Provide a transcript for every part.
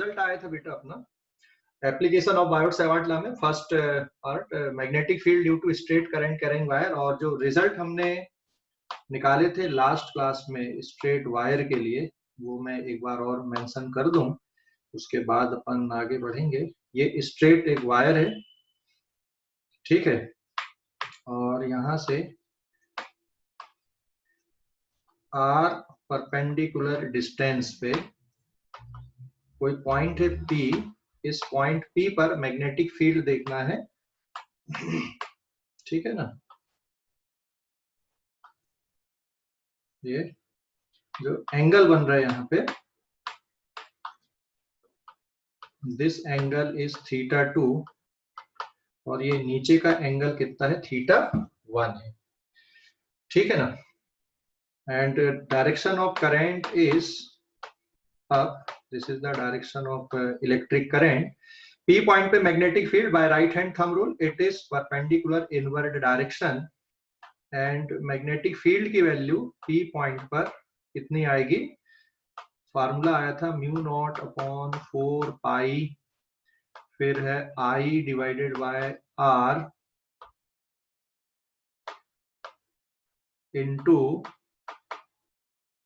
Result आया था बेटा अपना एप्लीकेशन ऑफ बायोट-सावर्ट लॉ में first part magnetic field due to straight current carrying wire, और जो रिजल्ट हमने निकाले थे लास्ट क्लास में स्ट्रेट वायर के लिए वो मैं एक बार और मेंशन कर दूं, उसके बाद अपन आगे बढ़ेंगे। ये स्ट्रेट एक वायर है, ठीक है, और यहां से आर परपेंडिकुलर डिस्टेंस पे कोई पॉइंट है P, इस पॉइंट P पर मैग्नेटिक फील्ड देखना है, ठीक है ना। ये जो एंगल बन रहा है यहाँ पे, दिस एंगल इज θ2 और ये नीचे का एंगल कितना है, θ1 है, ठीक है ना। And direction of current is up, this is the direction of electric current. P point पे magnetic field by right hand thumb rule it is perpendicular inward direction, and magnetic field की value P point पर कितनी आएगी, formula आया था mu naught upon 4 पाई, फिर है I divided by R into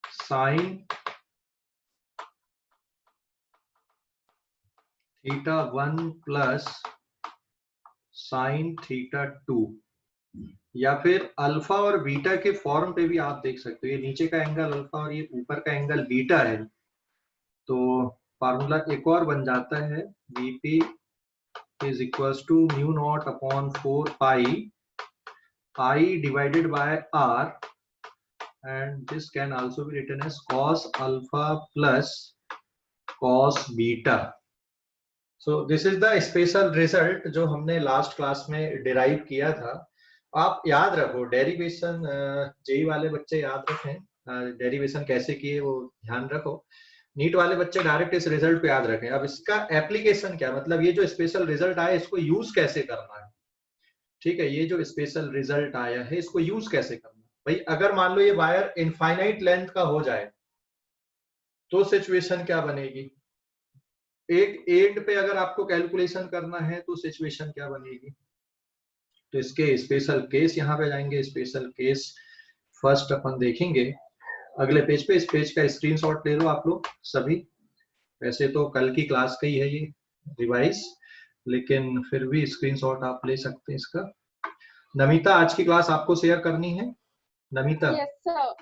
sine θ1 plus sine θ2, या फिर अल्फा और बीटा के फॉर्म पे भी आप देख सकते हो। ये नीचे का एंगल अल्फा और ये ऊपर का एंगल बीटा है, तो फार्मूला एक और बन जाता है Vp is equals to mu naught upon 4 pi I divided by R, and this can also be written as cos alpha plus cos beta. So this is the special result जो हमने last class में derive किया था। आप याद रखो derivation, JEE वाले बच्चे याद रखें डेरिवेशन कैसे किए वो ध्यान रखो, नीट वाले बच्चे डायरेक्ट इस रिजल्ट को याद रखें। अब इसका एप्लीकेशन क्या, मतलब ये जो स्पेशल रिजल्ट आया इसको यूज कैसे करना है, ठीक है। ये जो स्पेशल रिजल्ट आया है इसको यूज कैसे करना है भाई, अगर मान लो ये वायर इनफाइनाइट लेंथ का हो जाए तो सिचुएशन क्या बनेगी, एक एंड पे अगर आपको कैलकुलेशन करना है तो सिचुएशन क्या बनेगी। तो इसके स्पेशल केस यहाँ पे जाएंगे, स्पेशल केस फर्स्ट अपन देखेंगे अगले पेज पे। इस पेज का स्क्रीनशॉट ले लो आप लोग सभी, वैसे तो कल की क्लास का ही है ये रिवाइज, लेकिन फिर भी स्क्रीनशॉट आप ले सकते हैं इसका। नमिता आज की क्लास आपको शेयर करनी है, नमिता? Yes sir.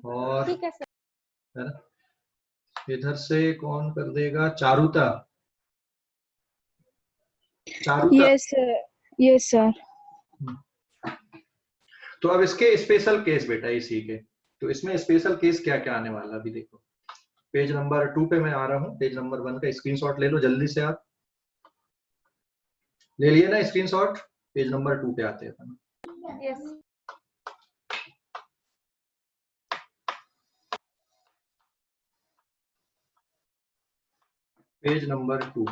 और ठीक है सर। है ना, इधर से कौन कर देगा, Charuta? Charuta? Yes sir, yes sir. तो अब इसके स्पेशल केस बेटा इसी के, तो इसमें स्पेशल केस क्या क्या आने वाला अभी देखो। पेज नंबर 2 पे मैं आ रहा हूँ, पेज नंबर 1 का स्क्रीनशॉट ले लो जल्दी से, आप ले लिए ना स्क्रीनशॉट? पेज नंबर 2 पे आते हैं। यस। पेज नंबर 2,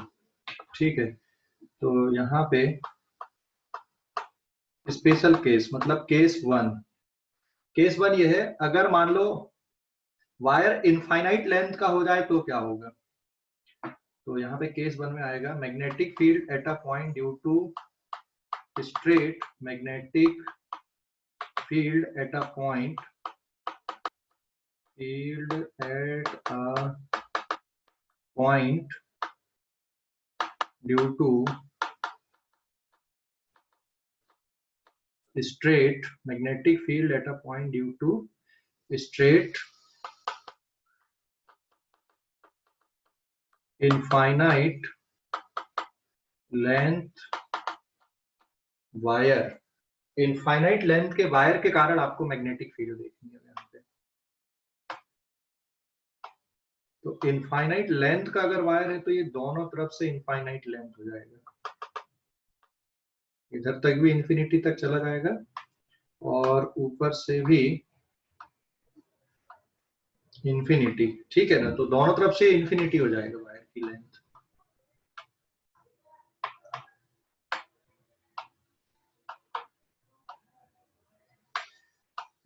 ठीक है। तो यहाँ पे स्पेशल केस मतलब केस 1, केस 1 ये है अगर मान लो वायर इनफाइनाइट लेंथ का हो जाए तो क्या होगा। तो यहाँ पे केस 1 में आएगा magnetic field at a point due to straight magnetic field at a point, field at a point due to straight magnetic field at a point due to straight infinite length wire। Infinite length के wire के कारण आपको magnetic field देखनी है यहाँ पे। तो infinite length का अगर वायर है तो ये दोनों तरफ से इनफाइनाइट लेंथ हो जाएगा, इधर तक भी इंफिनिटी तक चला जाएगा और ऊपर से भी इंफिनिटी, ठीक है ना। तो दोनों तरफ से इंफिनिटी हो जाएगा वायर की लेंथ।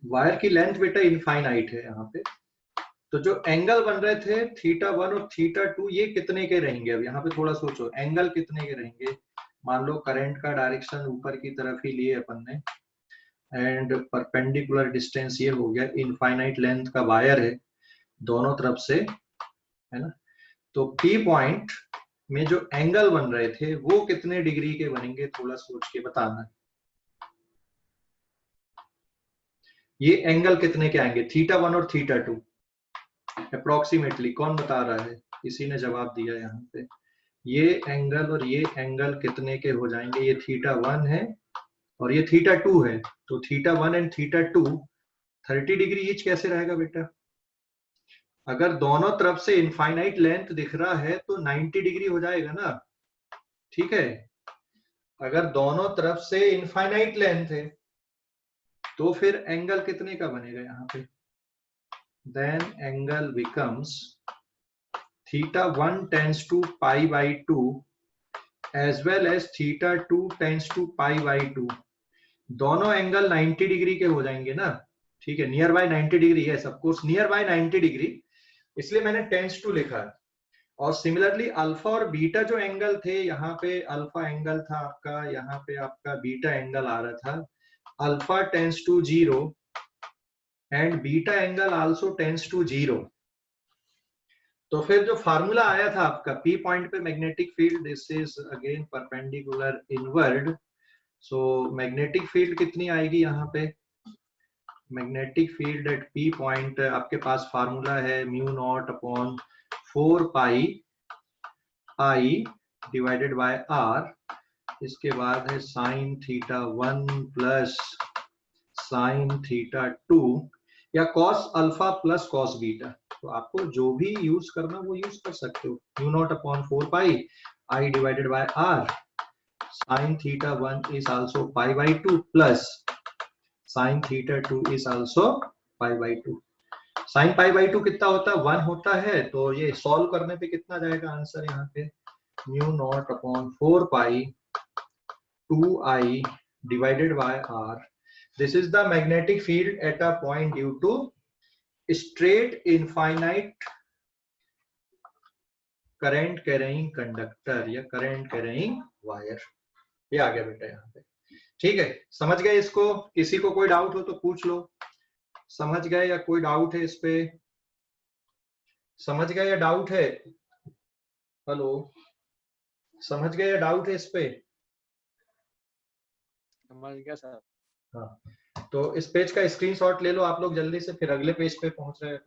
वायर की लेंथ बेटा इनफाइनाइट है यहाँ पे, तो जो एंगल बन रहे थे थीटा 1 और थीटा 2 ये कितने के रहेंगे? अब यहाँ पे थोड़ा सोचो, एंगल कितने के रहेंगे? मान लो करंट का डायरेक्शन ऊपर की तरफ ही लिए अपन ने, एंड परपेंडिकुलर डिस्टेंस ये हो गया, इनफाइनाइट लेंथ का वायर है दोनों तरफ से, है ना। तो पी पॉइंट में जो एंगल बन रहे थे वो कितने डिग्री के बनेंगे? थोड़ा सोच के बताना। ये एंगल कितने के आएंगे, थीटा 1 और थीटा 2? अप्रोक्सीमेटली कौन बता रहा है? किसी ने जवाब दिया यहाँ पे। ये एंगल और ये एंगल कितने के हो जाएंगे? ये थीटा 1 है और ये थीटा 2 है, तो theta 1 and theta 2 30 degree each कैसे रहेगा बेटा? अगर दोनों तरफ से इनफाइनाइट लेंथ दिख रहा है तो 90 डिग्री हो जाएगा ना, ठीक है। अगर दोनों तरफ से इनफाइनाइट लेंथ है तो फिर एंगल कितने का बनेगा यहाँ पे? Then angle becomes theta 1 tends to pi by 2 as well as theta 2 tends to pi by 2. दोनों एंगल 90 डिग्री के हो जाएंगे ना, ठीक है। नियर बाय 90 डिग्री है, of course near by 90 degree, इसलिए मैंने टेंस टू लिखा है। और सिमिलरली अल्फा और बीटा जो एंगल थे, यहाँ पे अल्फा एंगल था आपका, यहाँ पे आपका बीटा एंगल आ रहा था। Alpha tends to 0 and beta angle also tends to 0। तो फिर जो फार्मूला आया था आपका पी पॉइंट पे magnetic field, this is again perpendicular inward. So magnetic field कितनी आएगी यहाँ पे? Magnetic field at P point आपके पास फार्मूला है mu naught upon 4 pi I divided by R. इसके बाद है sine theta 1 plus sine theta 2 या cos alpha plus cos beta. तो आपको जो भी यूज करना वो यूज कर सकते हो। Mu naught upon 4 pi I divided by R, sine theta 1 is also pi by 2 plus sine theta 2 is also pi by 2। Sine pi by 2 कितना होता है? 1 होता है। तो ये सॉल्व करने पे कितना जाएगा आंसर यहाँ पे? Mu naught upon 4 pi 2i divided by r. This is the magnetic field at a point due to straight infinite current carrying conductor या current carrying wire। ये आ गया बेटा यहाँ पे, ठीक है। समझ गए इसको? किसी को कोई डाउट हो तो पूछ लो। समझ गए या कोई डाउट है इस पे? समझ गए या डाउट है? हेलो, समझ गए या डाउट है इस पे? समझ गया सर। हाँ, तो इस पेज का स्क्रीनशॉट ले लो आप लोग जल्दी से, फिर अगले पेज पे पहुंच रहे हैं।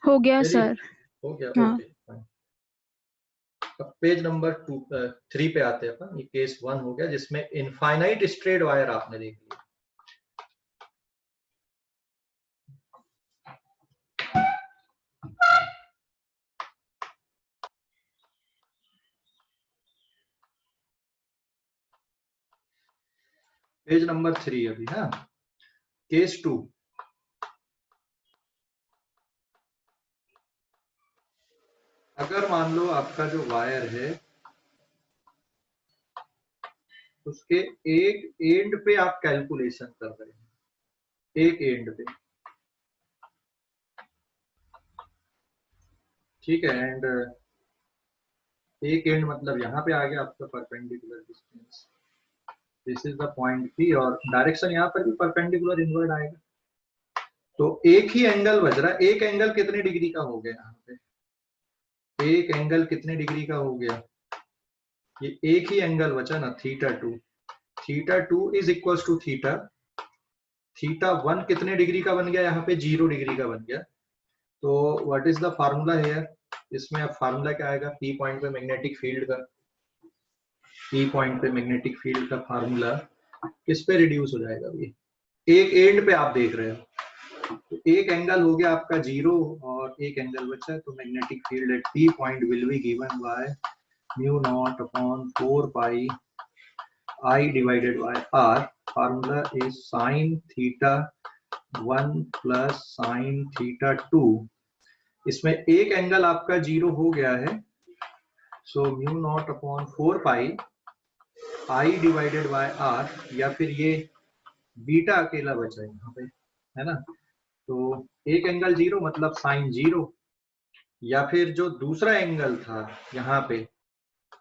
हो गया सर। हो गया, हाँ। ओके। अब पेज नंबर 3 पे आते हैं अपन। ये केस 1 हो गया जिसमें इनफाइनाइट स्ट्रेट वायर आपने देख लिया। पेज नंबर 3 अभी, हाँ। केस 2, अगर मान लो आपका जो वायर है उसके एक एंड पे आप कैलकुलेशन कर रहे हैं, एक एंड पे, ठीक है। एंड एक एंड मतलब यहाँ पे आ गया आपका perpendicular distance, this is the point P, और डायरेक्शन यहाँ पर भी परपेंडिकुलर इनवर्ड आएगा। तो एक ही एंगल बच रहा है। एक एंगल कितने डिग्री का हो गया यहाँ पे? एक एंगल कितने डिग्री का हो गया? ये एक ही एंगल बचा ना, theta 2। Theta 2 is equal to theta 1 कितने डिग्री का बन गया यहाँ पे? 0 डिग्री का बन गया। तो what is the formula here? इसमें अब फार्मूला क्या आएगा? पी पॉइंट पे मैग्नेटिक फील्ड का, पी पॉइंट पे मैग्नेटिक फील्ड का फार्मूला किस पे रिड्यूस हो जाएगा? अभी एक एंड पे आप देख रहे हो, तो एक एंगल हो गया आपका 0 और एक एंगल बचा है। तो magnetic field at P point will be given by mu naught upon 4 pi I divided by R. Formula is sine theta 1 plus sine theta 2। इसमें एक एंगल आपका 0 हो गया है, so mu naught upon 4 pi I divided by R, या फिर ये beta अकेला बचा है यहाँ पे, है ना। तो एक एंगल 0 मतलब साइन 0, या फिर जो दूसरा एंगल था यहाँ पे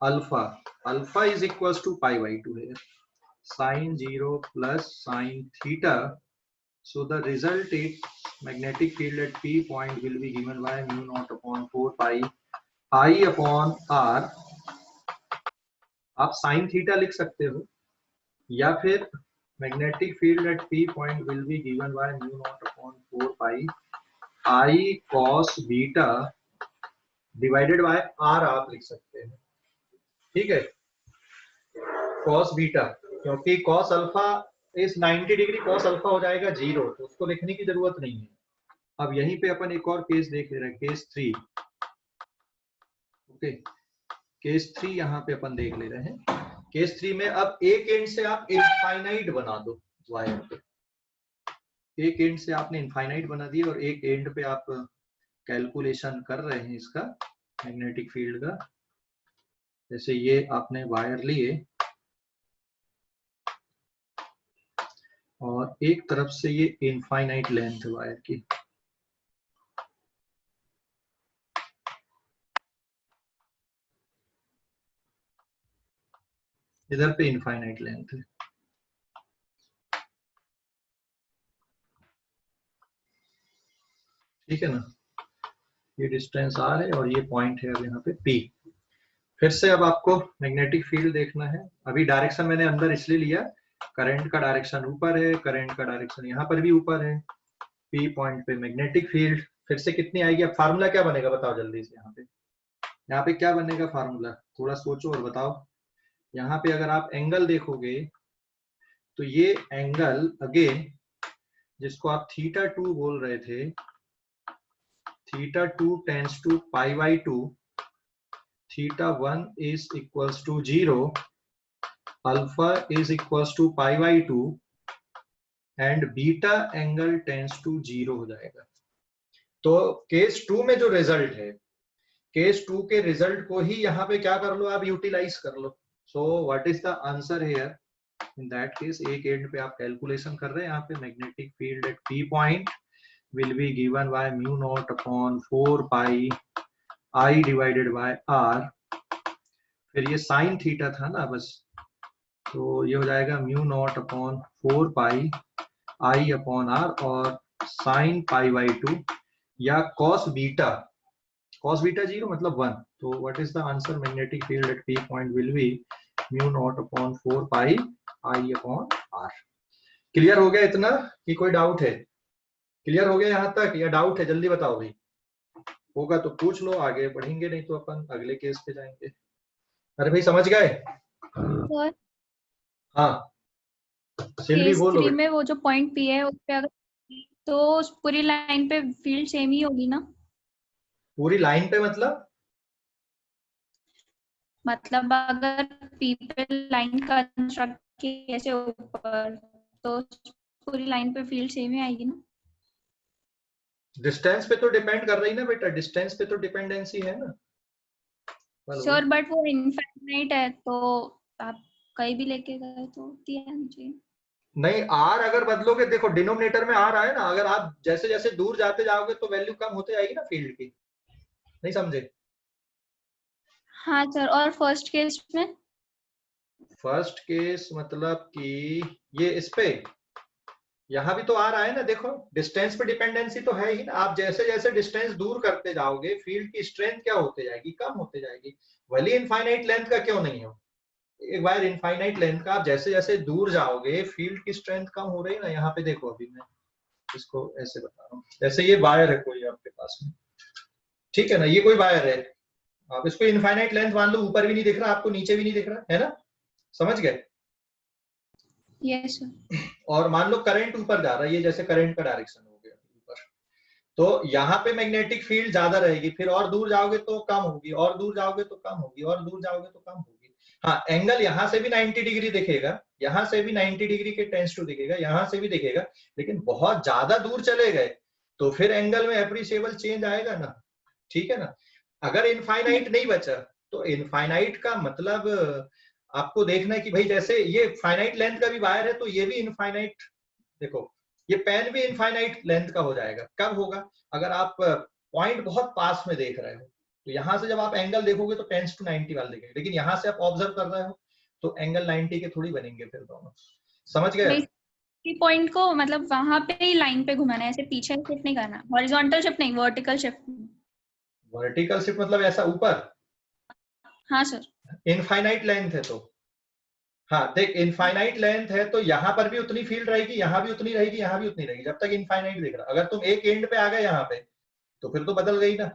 alpha, alpha is equal to pi by 2 है, sine 0 plus sine theta. So the result is magnetic field at P point will be given by mu naught upon 4 pi I upon R. आप sin theta लिख सकते हो, या फिर magnetic field at P point will be given by mu naught upon 4 pi I cos beta divided by R आप लिख सकते हैं, ठीक है। cos बीटा, क्योंकि cos अल्फा इस 90 डिग्री, cos अल्फा हो जाएगा 0, तो उसको लिखने की जरूरत नहीं है। अब यहीं पे अपन एक और केस देख ले रहे हैं, केस 3। ओके, केस 3 यहाँ पे अपन देख ले रहे हैं। केस 3 में अब एक एंड से आप इनफाइनाइट बना दो वायर पे, एक एंड से आपने इनफाइनाइट बना दिया और एक एंड पे आप कैलकुलेशन कर रहे हैं इसका मैग्नेटिक फील्ड का। जैसे ये आपने वायर लिए और एक तरफ से ये इनफाइनाइट लेंथ है वायर की, इधर पे इनफाइनाइट लेंथ है, ठीक है ना। ये डिस्टेंस आर है और ये पॉइंट है अब यहाँ पे पी। फिर से अब आपको मैग्नेटिक फील्ड देखना है। अभी डायरेक्शन मैंने अंदर इसलिए लिया, करंट का डायरेक्शन ऊपर है, करंट का डायरेक्शन यहाँ पर भी ऊपर है, पी पॉइंट पे मैग्नेटिक फील्ड फिर से कितनी आएगी। अब फार्मूला क्या बनेगा बताओ जल्दी से, यहाँ पे क्या बनेगा फार्मूला, थोड़ा सोचो और बताओ। यहाँ पे अगर आप एंगल देखोगे तो ये एंगल अगेन जिसको आप थीटा 2 बोल रहे थे, theta 2 tends to pi by 2, theta 1 is equals to 0, alpha is equals to pi by 2 and beta angle tends to 0 हो जाएगा। तो केस 2 में जो रिजल्ट है, केस 2 के रिजल्ट को ही यहाँ पे क्या कर लो, आप यूटिलाइज कर लो। So what is the answer here, in that case एक एंड पे आप कैलकुलेशन कर रहे हैं, यहाँ पे magnetic field at P point will be given by mu naught upon 4 pi I divided by R, फिर ये साइन थीटा था ना बस, तो ये हो जाएगा mu naught upon 4 pi I upon R और साइन पाई बाई 2, या कॉस बीटा, कॉस बीटा 0 मतलब 1। तो what is the answer, magnetic field at P point will be mu naught upon 4 pi I upon R. Clear हो गया इतना कि कोई doubt है? क्लियर हो गया यहाँ तक या डाउट है? जल्दी बताओ भाई, होगा तो पूछ लो, आगे बढ़ेंगे, नहीं तो अपन अगले केस पे जाएंगे। अरे भाई समझ गए? हाँ सिल्वी बोलो। केस 3 में वो जो पॉइंट पी है उस पे अगर तो उस पूरी लाइन पे फील्ड सेम ही होगी ना? पूरी लाइन पे मतलब अगर पी पे लाइन कंस्ट्रक्ट किए ऐसे ऊपर, तो पूरी लाइन पे फील्ड सेम ही आएगी ना? डिस्टेंस पे तो डिपेंड कर रही ना बेटा, डिस्टेंस पे तो डिपेंडेंसी है ना। श्योर, बट वो इनफाइनाइट है, तो आप कहीं भी लेके गए तो आनी चाहिए। नहीं, आर अगर बदलोगे, देखो डिनोमिनेटर में आर आए ना, अगर आप जैसे जैसे दूर जाते जाओगे तो वैल्यू कम होते जाएगी ना फील्ड की, नहीं समझे? हाँ सर, और फर्स्ट केस में? फर्स्ट केस मतलब कि ये इस पे यहाँ भी तो आ रहा है ना, देखो डिस्टेंस पे डिपेंडेंसी तो है ही ना। आप जैसे जैसे डिस्टेंस दूर करते जाओगे फील्ड की स्ट्रेंथ क्या होते जाएगी, कम होते जाएगी। वही इनफाइनाइट लेंथ का क्यों नहीं हो, एक बार इनफाइनाइट लेंथ का आप जैसे जैसे दूर जाओगे फील्ड की स्ट्रेंथ कम हो रही है ना। यहाँ पे देखो अभी मैं इसको ऐसे बता रहा हूँ, जैसे ये वायर है कोई आपके पास में, ठीक है ना, ये कोई वायर है, आप इसको इनफाइनाइट लेंथ मान लो, ऊपर भी नहीं दिख रहा आपको, नीचे भी नहीं दिख रहा है ना, समझ गए? Yes sir. और मान लो करंट ऊपर जा रहा है, ये जैसे करंट का डायरेक्शन हो गया ऊपर, तो यहाँ पे मैग्नेटिक फील्ड ज्यादा रहेगी, फिर और दूर जाओगे तो कम होगी, और दूर जाओगे तो कम होगी, और दूर जाओगे तो कम होगी। हाँ एंगल यहाँ से भी 90 डिग्री दिखेगा, यहाँ से भी 90 डिग्री के टेंस टू दिखेगा, यहाँ से भी दिखेगा, लेकिन बहुत ज्यादा दूर चले गए तो फिर एंगल में एप्रिशिएबल चेंज आएगा ना, ठीक है ना। अगर इनफाइनाइट नहीं बचा तो इनफाइनाइट का मतलब आपको देखना है कि भाई जैसे ये फाइनाइट लेंथ का भी वायर है तो ये भी इनफाइनाइट, देखो ये पेन भी इनफाइनाइट लेंथ का हो जाएगा। कब होगा? अगर आप पॉइंट बहुत पास में देख रहे हो, तो यहां से जब आप एंगल देखोगे तो 10 to 90 वाला देखेंगे, लेकिन यहां से आप ऑब्जर्व कर रहे हो तो एंगल 90 के थोड़ी बनेंगे फिर दोनों। समझ गए? पॉइंट को मतलब वहां पे ही लाइन पे घुमाना है, ऐसे पीछे शिफ्ट नहीं करना, हॉरिजॉन्टल शिफ्ट नहीं, वर्टिकल शिफ्ट। वर्टिकल शिफ्ट मतलब ऐसा ऊपर? हाँ सर। इनफाइनाइट लेंथ है तो, हाँ देख इनफाइनाइट लेंथ है तो यहाँ पर भी उतनी फील्ड रहेगी, यहाँ भी उतनी रहेगी, यहाँ भी उतनी रहेगी, जब तक इनफाइनाइट दिख रहा। अगर तुम एक एंड पे आ गए यहाँ पे तो फिर तो बदल गई ना।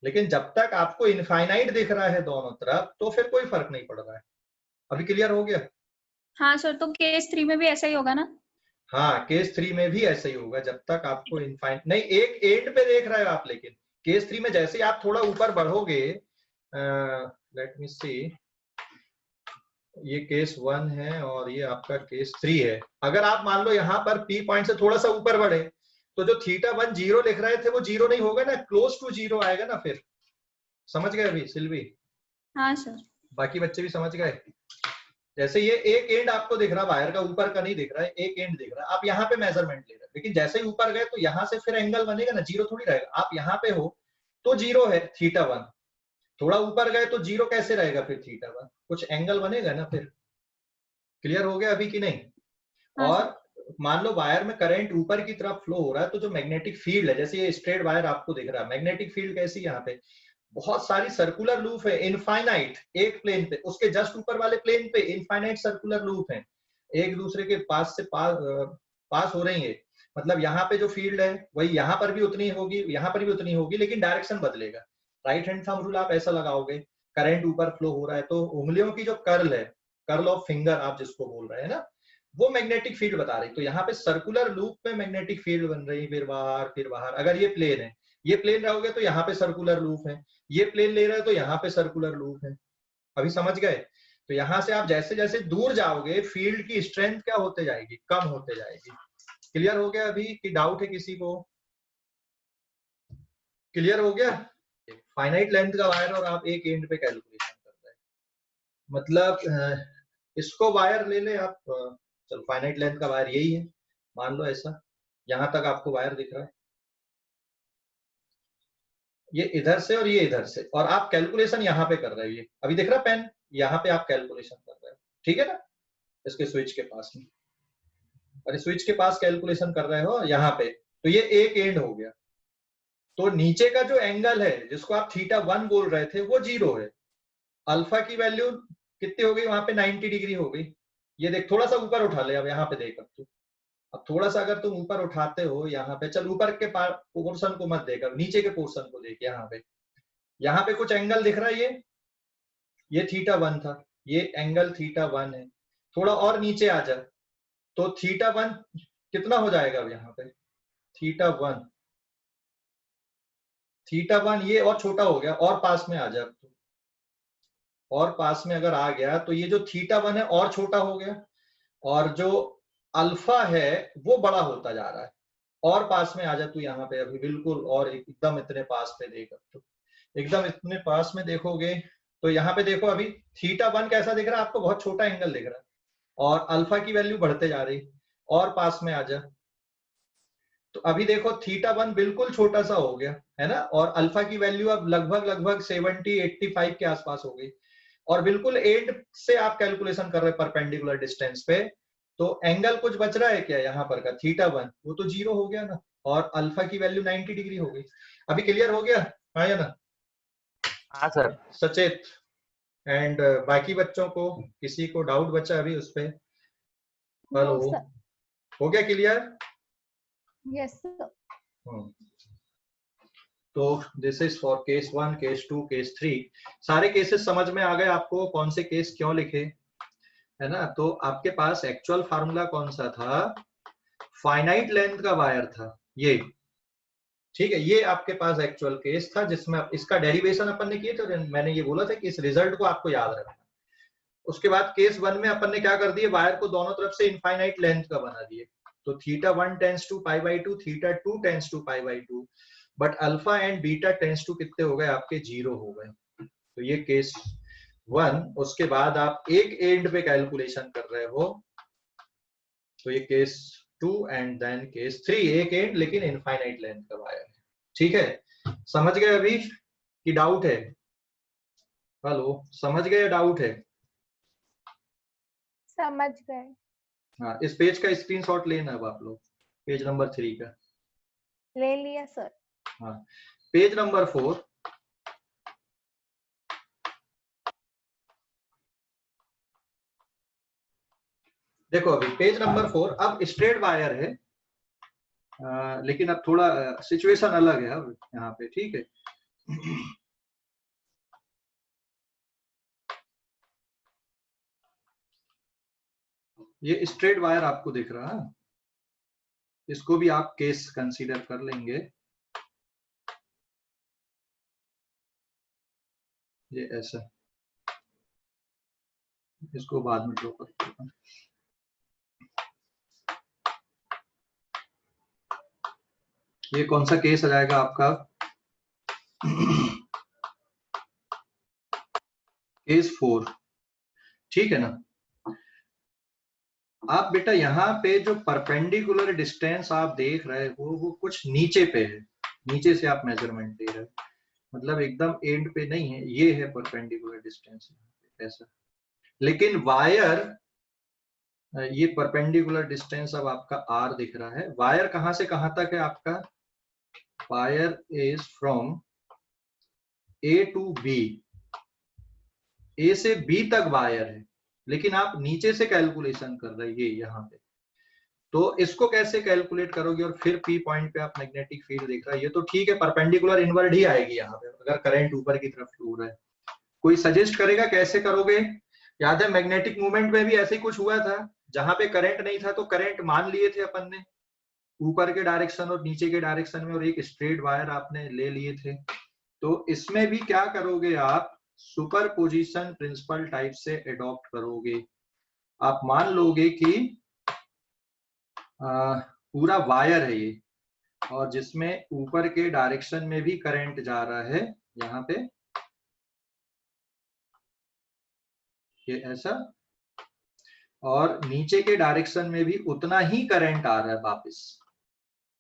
लेकिन जब तक आपको इनफाइनाइट दिख रहा है दोनों तरफ तो फिर कोई फर्क नहीं पड़ रहा है। अभी क्लियर हो गया? हाँ सर, तो केस 3 में भी ऐसा ही होगा ना? हाँ केस 3 में भी ऐसा ही होगा, जब तक आपको इनफाइनाइट नहीं, एक एंड पे देख रहे हो आप, लेकिन केस 3 में जैसे ही आप थोड़ा ऊपर बढ़ोगे, लेट मी सी, ये केस 1 है और ये आपका केस 3 है। अगर आप मान लो यहाँ पर पी पॉइंट से थोड़ा सा ऊपर बढ़े तो जो θ1 जीरो लिख रहे थे वो जीरो नहीं होगा ना, क्लोज टू जीरो आएगा ना फिर। समझ गए अभी सिल्वी? हाँ सर। बाकी बच्चे भी समझ गए? जैसे ये एक एंड आपको दिख रहा, वायर का ऊपर का नहीं दिख रहा है, एक एंड दिख रहा है, आप यहाँ पे मेजरमेंट ले रहे हैं, लेकिन जैसे ही ऊपर गए तो यहाँ से फिर एंगल बनेगा ना, जीरो थोड़ी रहेगा। आप यहाँ पे हो तो जीरो है θ1, थोड़ा ऊपर गए तो जीरो कैसे रहेगा फिर θ1, कुछ एंगल बनेगा ना फिर। क्लियर हो गया अभी कि नहीं? हाँ और मान लो वायर में करंट ऊपर की तरफ फ्लो हो रहा है तो जो मैग्नेटिक फील्ड है, जैसे ये स्ट्रेट वायर आपको दिख रहा है, मैग्नेटिक फील्ड कैसी यहाँ पे बहुत सारी सर्कुलर लूप है, इनफाइनाइट एक प्लेन पे, उसके जस्ट ऊपर वाले प्लेन पे इनफाइनाइट सर्कुलर लूप है, एक दूसरे के पास से पास हो रही है। मतलब यहाँ पे जो फील्ड है वही यहाँ पर भी उतनी होगी, यहाँ पर भी उतनी होगी, लेकिन डायरेक्शन बदलेगा। राइट हैंड थंब रूल आप ऐसा लगाओगे, करंट ऊपर फ्लो हो रहा है तो उंगलियों की जो कर्ल है, कर्ल ऑफ फिंगर आप जिसको बोल रहे हैं ना, वो मैग्नेटिक फील्ड बता रही। तो यहाँ पे सर्कुलर लूप में मैग्नेटिक फील्ड बन रही, फिर बाहर। अगर ये प्लेन है, ये प्लेन रहोगे तो यहाँ पे सर्कुलर लूप है, ये प्लेन ले रहे हो तो यहाँ पे सर्कुलर लूप है। अभी समझ गए? तो यहाँ से आप जैसे जैसे दूर जाओगे फील्ड की स्ट्रेंथ क्या होते जाएगी, कम होते जाएगी। क्लियर हो गया अभी कि डाउट है किसी को? क्लियर हो गया? फाइनाइट लेंथ का वायर और आप एक एंड पे कैलकुलेशन कर रहे हैं, मतलब इसको वायर ले ले आप, चलो फाइनाइट लेंथ का वायर यही है, मान लो ऐसा, यहां तक आपको वायर दिख रहा है, ये इधर से और ये इधर से, और आप कैलकुलेशन यहाँ पे कर रहे हो, ये अभी दिख रहा है पेन, यहाँ पे आप कैलकुलेशन कर रहे हो, ठीक है ना, इसके स्विच के पास में, और स्विच के पास कैलकुलेशन कर रहे हो यहाँ पे, तो ये एक एंड हो गया। तो नीचे का जो एंगल है जिसको आप θ1 बोल रहे थे वो जीरो है, अल्फा की वैल्यू कितनी हो गई वहां पे, 90 डिग्री हो गई। ये देख थोड़ा सा ऊपर उठा ले, अब यहाँ पे देख, अब थोड़ा सा अगर तुम ऊपर उठाते हो यहाँ पे, चल ऊपर के पोर्शन को मत देख, नीचे के पोर्शन को देख, यहाँ पे कुछ एंगल दिख रहा है, ये θ1 था, ये एंगल θ1 है, थोड़ा और नीचे आ जा तो θ1 कितना हो जाएगा अब यहाँ पे, θ1 ये और छोटा हो गया, और पास में आ जा, और पास में अगर आ गया तो ये जो θ1 है और छोटा हो गया, और जो अल्फा है वो बड़ा होता जा रहा है, और पास में आ जा तू यहाँ पे अभी बिल्कुल, और एकदम इतने पास पे देख, तो एकदम इतने पास में देखोगे तो यहाँ पे देखो अभी θ1 कैसा दिख रहा है आपको, बहुत छोटा एंगल दिख रहा है, और अल्फा की वैल्यू बढ़ते जा रही, और पास में आ जा, तो अभी देखो θ1 बिल्कुल छोटा सा हो गया है ना, और अल्फा की वैल्यू अब लगभग 70-85 के आसपास हो गई, और बिल्कुल एंड से आप कैलकुलेशन कर रहे हैं परपेंडिकुलर डिस्टेंस पे, तो एंगल कुछ बच रहा है क्या यहाँ पर का, θ1 वो तो जीरो हो गया ना, और अल्फा की वैल्यू 90 डिग्री हो गई। अभी क्लियर हो गया? हाँ या ना? हाँ सर। सचेत एंड बाकी बच्चों को किसी को डाउट बचा अभी उस पे? हेलो, हो गया क्लियर? Yes sir. तो this is for case 1, case 2, case 3। सारे केसेस समझ में आ गए आपको, कौन से केस क्यों लिखे, है ना? तो आपके पास एक्चुअल फार्मूला कौन सा था, फाइनाइट लेंथ का वायर था ये, ठीक है, ये आपके पास एक्चुअल केस था जिसमें इसका डेरिवेशन अपन ने किए थे, मैंने ये बोला था कि इस रिजल्ट को आपको याद रखना। उसके बाद केस 1 में अपन ने क्या कर दिए, वायर को दोनों तरफ से इनफाइनाइट लेंथ का बना दिए, तो θ1 tends to π/2, θ2 tends to π/2, but alpha and beta tends to कितने हो गए आपके, जीरो हो गए। तो ये केस 1, उसके बाद आप एक एंड पे कैलकुलेशन कर रहे हो, तो ये केस 2 एंड देन केस 3, एक एंड लेकिन इनफाइनाइट लेंथ का वायर है। ठीक है, समझ गए अभी कि डाउट है? हेलो, समझ गए या डाउट है? समझ गए। हाँ, इस पेज का स्क्रीनशॉट लेना अब आप लोग, पेज नंबर 3 का। ले लिया सर। हाँ, पेज नंबर 4। देखो अभी पेज नंबर 4, अब स्ट्रेट वायर है, लेकिन अब थोड़ा सिचुएशन अलग है अब यहाँ पे। ठीक है, ये स्ट्रेट वायर आपको दिख रहा है, इसको भी आप केस कंसीडर कर लेंगे। ये ऐसा, इसको बाद में ड्रॉ करते हैं। ये कौन सा केस आ जाएगा आपका? केस 4। ठीक है ना? आप बेटा यहाँ पे जो परपेंडिकुलर डिस्टेंस आप देख रहे हो वो कुछ नीचे पे है, नीचे से आप मेजरमेंट ले रहे हो, मतलब एकदम एंड पे नहीं है, ये है परपेंडिकुलर डिस्टेंस ऐसा। लेकिन वायर, ये परपेंडिकुलर डिस्टेंस अब आपका आर दिख रहा है। वायर कहां से कहां तक है आपका? Wire is from A to B, A से बी तक वायर है, लेकिन आप नीचे से कैलकुलेशन कर रहे हैं ये यहाँ पे। तो इसको कैसे कैलकुलेट करोगे? और फिर पी पॉइंट पे आप मैग्नेटिक फील्ड देख रहा है, ये तो ठीक है, परपेंडिकुलर इनवर्ड ही आएगी यहाँ पे अगर करंट ऊपर की तरफ फ्लो रहा है। कोई सजेस्ट करेगा कैसे करोगे? याद है मैग्नेटिक मूवमेंट में भी ऐसे ही कुछ हुआ था, जहां पे करंट नहीं था तो करंट मान लिए थे अपन ने ऊपर के डायरेक्शन और नीचे के डायरेक्शन में, और एक स्ट्रेट वायर आपने ले लिए थे। तो इसमें भी क्या करोगे आप? सुपरपोजिशन प्रिंसिपल टाइप से अडॉप्ट करोगे। आप मान लोगे कि पूरा वायर है ये, और जिसमें ऊपर के डायरेक्शन में भी करंट जा रहा है यहाँ पे, ये ऐसा, और नीचे के डायरेक्शन में भी उतना ही करंट आ रहा है वापस।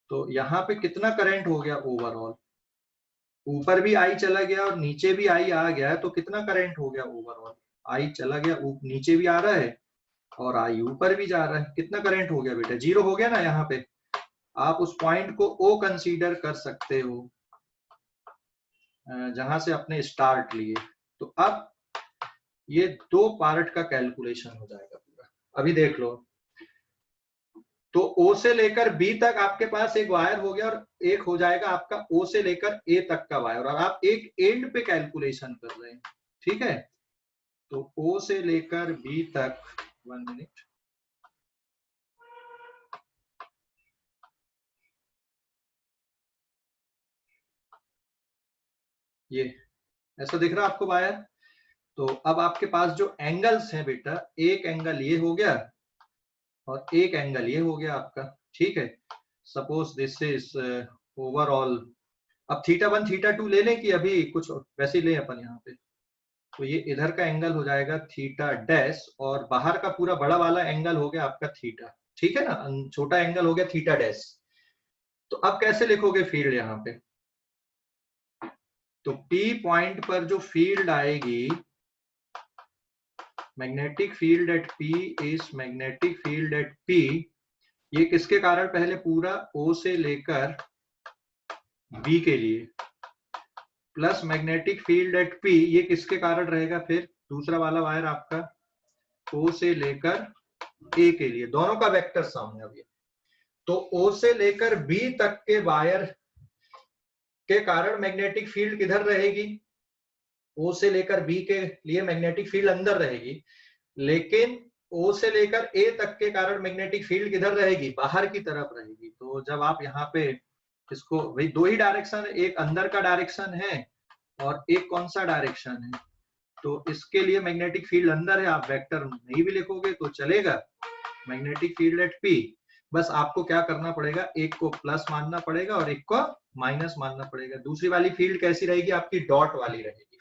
तो यहाँ पे कितना करंट हो गया ओवरऑल? ऊपर भी आई चला गया और नीचे भी आई आ गया है, तो कितना करंट हो गया ओवरऑल? आई चला गया, नीचे भी आ रहा है और आई ऊपर भी जा रहा है, कितना करंट हो गया बेटा? 0 हो गया ना। यहाँ पे आप उस पॉइंट को ओ कंसीडर कर सकते हो जहां से अपने स्टार्ट लिए। तो अब ये 2 पार्ट का कैलकुलेशन हो जाएगा पूरा। अभी देख लो, तो O से लेकर B तक आपके पास एक वायर हो गया, और एक हो जाएगा आपका O से लेकर A तक का वायर, और आप एक एंड पे कैलकुलेशन कर रहे हैं। ठीक है, तो O से लेकर B तक, 1 मिनट, ये ऐसा दिख रहा है आपको वायर। तो अब आपके पास जो एंगल्स हैं बेटा, एक एंगल ये हो गया और एक एंगल ये हो गया आपका। ठीक है, सपोज दिस इज ओवरऑल, अब θ1 θ2 ले लें कि अभी कुछ वैसे ही लें अपन यहाँ पे। तो ये इधर का एंगल हो जाएगा थीटा डैश, और बाहर का पूरा बड़ा वाला एंगल हो गया आपका थीटा। ठीक है ना, छोटा एंगल हो गया थीटा डैश। तो अब कैसे लिखोगे फील्ड यहाँ पे? तो P पॉइंट पर जो फील्ड आएगी, magnetic field eight P is magnetic field eight P, ये किसके कारण? पहले पूरा O से लेकर B के लिए, plus magnetic field eight P, ये किसके कारण रहेगा? फिर दूसरा वाला वायर आपका O से लेकर A के लिए, दोनों का वेक्टर सामने। अब ये तो O से लेकर B तक के वायर के कारण मैग्नेटिक फील्ड किधर रहेगी? O से लेकर B के लिए मैग्नेटिक फील्ड अंदर रहेगी, लेकिन O से लेकर A तक के कारण मैग्नेटिक फील्ड किधर रहेगी? बाहर की तरफ रहेगी। तो जब आप यहाँ पे इसको, भाई 2 ही डायरेक्शन, एक अंदर का डायरेक्शन है और एक कौन सा डायरेक्शन है, तो इसके लिए मैग्नेटिक फील्ड अंदर है, आप वेक्टर नहीं भी लिखोगे तो चलेगा, मैग्नेटिक फील्ड एट P। बस आपको क्या करना पड़ेगा? एक को प्लस मानना पड़ेगा और एक को माइनस मानना पड़ेगा। दूसरी वाली फील्ड कैसी रहेगी आपकी? डॉट वाली रहेगी।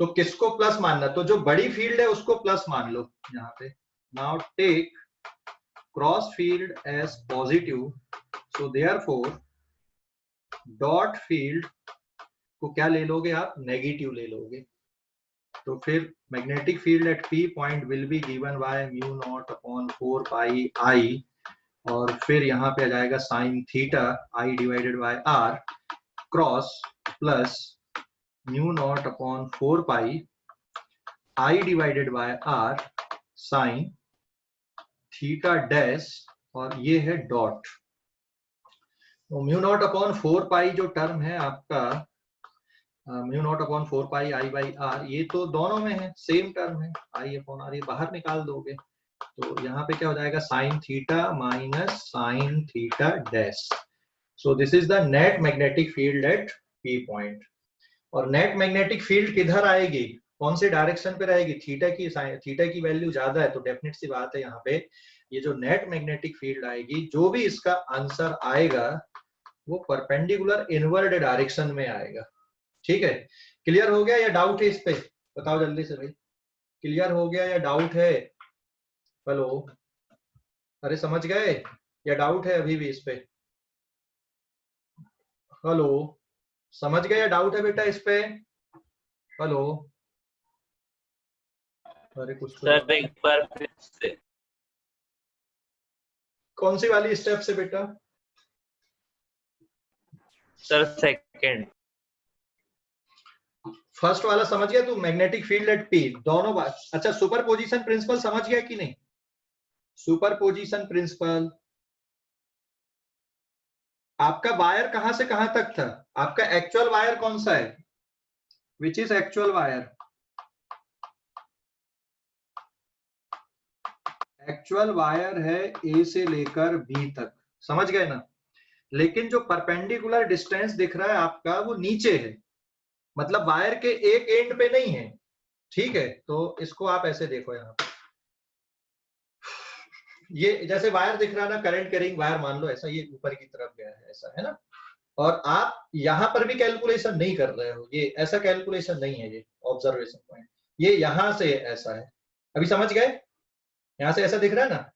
तो किसको प्लस मानना, तो जो बड़ी फील्ड है उसको प्लस मान लो यहाँ पे। Now take cross field as positive, so therefore dot field को क्या ले लोगे आप, नेगेटिव ले लोगे। तो फिर magnetic field at P point will be given by mu naught upon 4 pi I, और फिर यहाँ पे आ जाएगा sine theta I divided by R cross plus mu naught upon 4 pi I divided by R sine theta dash, और ये है dot. तो म्यू नॉट अपॉन 4 पाई जो टर्म है आपका, mu naught upon 4 pi I by R, ये तो दोनों में है, सेम टर्म है, आई अपॉन आर, ये बाहर निकाल दोगे तो यहाँ पे क्या हो जाएगा, sine theta minus sign theta dash. So this is the net magnetic field at P point. और नेट मैग्नेटिक फील्ड किधर आएगी, कौन से डायरेक्शन पे रहेगी, थीटा की वैल्यू ज्यादा है, तो डेफिनेट सी बात है यहाँ पे ये जो नेट मैग्नेटिक फील्ड आएगी, जो भी इसका आंसर आएगा वो परपेंडिकुलर इनवर्ड डायरेक्शन में आएगा। ठीक है, क्लियर हो गया या डाउट है इस पे, बताओ जल्दी से भाई, क्लियर हो गया या डाउट है? हेलो, अरे समझ गए या डाउट है अभी भी इस पे? हेलो, समझ गए या डाउट है बेटा इस पे? हेलो, अरे कुछ सर एक बार फिर से। कौन सी वाली स्टेप से बेटा? Sir second. फर्स्ट वाला समझ गया तू, मैग्नेटिक फील्ड एट पी, दोनों बात। अच्छा, सुपरपोजिशन प्रिंसिपल समझ गया कि नहीं? सुपरपोजिशन प्रिंसिपल, आपका वायर कहां से कहां तक था, आपका एक्चुअल वायर कौन सा है, which is actual wire? Actual wire है ए से लेकर बी तक, समझ गए ना? लेकिन जो परपेंडिकुलर डिस्टेंस दिख रहा है आपका वो नीचे है, मतलब वायर के एक एंड पे नहीं है। ठीक है, तो इसको आप ऐसे देखो, यहाँ पे ये जैसे वायर दिख रहा है ना, करंट कैरिंग वायर मान लो ऐसा, ये ऊपर की तरफ गया है ऐसा, है ना? और आप यहां पर भी कैलकुलेशन नहीं कर रहे हो, ये ऐसा कैलकुलेशन नहीं है, ये ऑब्जर्वेशन पॉइंट, ये यहां से ऐसा है। अभी समझ गए? यहां से ऐसा दिख रहा है ना,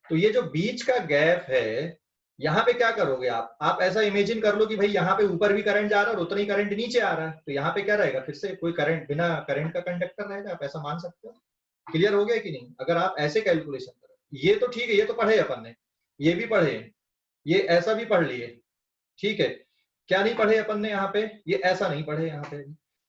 तो ये जो बीच का गैप है, यहाँ पे क्या करोगे आप ऐसा इमेजिन कर लो कि भाई यहाँ पे ऊपर भी करंट जा रहा है और उतना ही करंट नीचे आ रहा है, तो यहाँ पे क्या रहेगा, फिर से कोई करंट, बिना करंट का कंडक्टर रहेगा, आप ऐसा मान सकते हो। क्लियर हो गया कि नहीं? अगर आप ऐसे कैलकुलेशन करो, ये तो ठीक है, ये तो पढ़े अपन ने, ये भी पढ़े, ये ऐसा भी पढ़ लिए, ठीक है। क्या नहीं पढ़े अपन ने यहाँ पे, ये ऐसा नहीं पढ़े यहाँ पे।